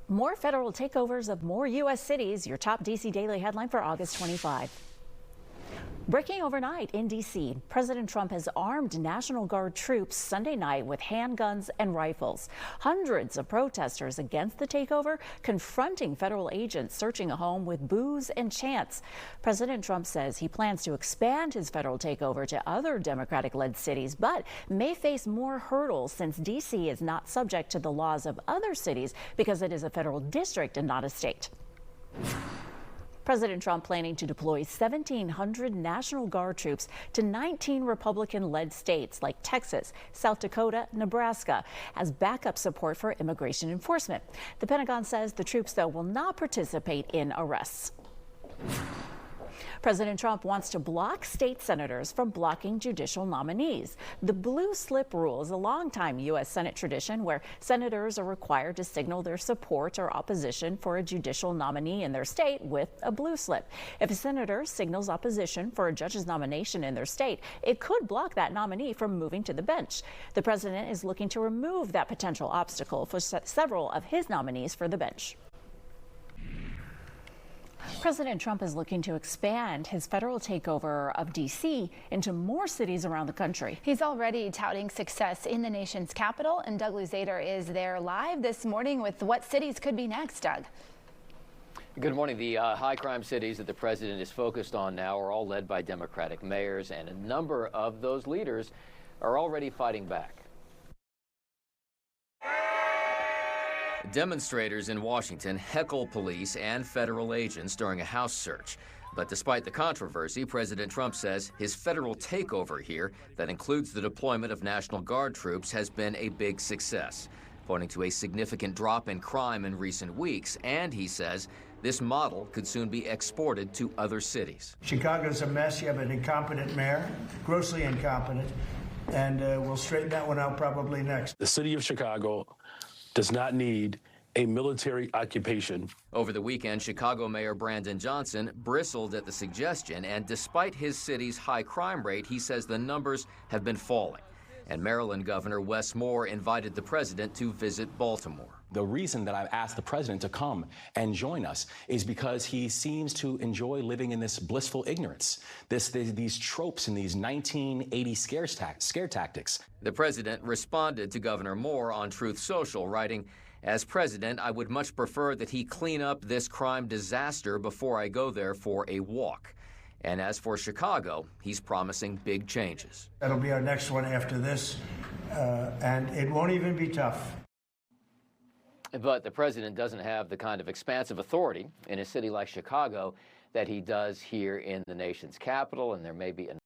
More federal takeovers of more U.S. cities. Your top D.C. Daily headline for August 25. Breaking overnight in D.C., President Trump has armed National Guard troops Sunday night with handguns and rifles. Hundreds of protesters against the takeover confronting federal agents searching a home with booze and chants. President Trump says he plans to expand his federal takeover to other Democratic-led cities, but may face more hurdles since D.C. is not subject to the laws of other cities because it is a federal district and not a state. President Trump planning to deploy 1,700 National Guard troops to 19 Republican-led states like Texas, South Dakota, Nebraska as backup support for immigration enforcement. The Pentagon says the troops, though, will not participate in arrests. President Trump wants to block state senators from blocking judicial nominees. The blue slip rule is a longtime U.S. Senate tradition where senators are required to signal their support or opposition for a judicial nominee in their state with a blue slip. If a senator signals opposition for a judge's nomination in their state, it could block that nominee from moving to the bench. The president is looking to remove that potential obstacle for several of his nominees for the bench. President Trump is looking to expand his federal takeover of D.C. into more cities around the country. He's already touting success in the nation's capital, and Doug Luzader is there live this morning with what cities could be next. Doug. Good morning. The high crime cities that the president is focused on now are all led by Democratic mayors, and a number of those leaders are already fighting back. Demonstrators in Washington heckle police and federal agents during a house search. But despite the controversy, President Trump says his federal takeover here, that includes the deployment of National Guard troops, has been a big success, pointing to a significant drop in crime in recent weeks. And he says this model could soon be exported to other cities. Chicago's a mess. You have an incompetent mayor, grossly incompetent, and we'll straighten that one out probably next. The city of Chicago does not need a military occupation. Over the weekend, Chicago Mayor Brandon Johnson bristled at the suggestion, and despite his city's high crime rate, he says the numbers have been falling. And Maryland Governor Wes Moore invited the president to visit Baltimore. The reason that I've asked the president to come and join us is because he seems to enjoy living in this blissful ignorance, these tropes and these 1980 scare tactics. The president responded to Governor Moore on Truth Social, writing, "As president, I would much prefer that he clean up this crime disaster before I go there for a walk." And as for Chicago, he's promising big changes. That'll be our next one after this, and it won't even be tough. But the president doesn't have the kind of expansive authority in a city like Chicago that he does here in the nation's capital, and there may be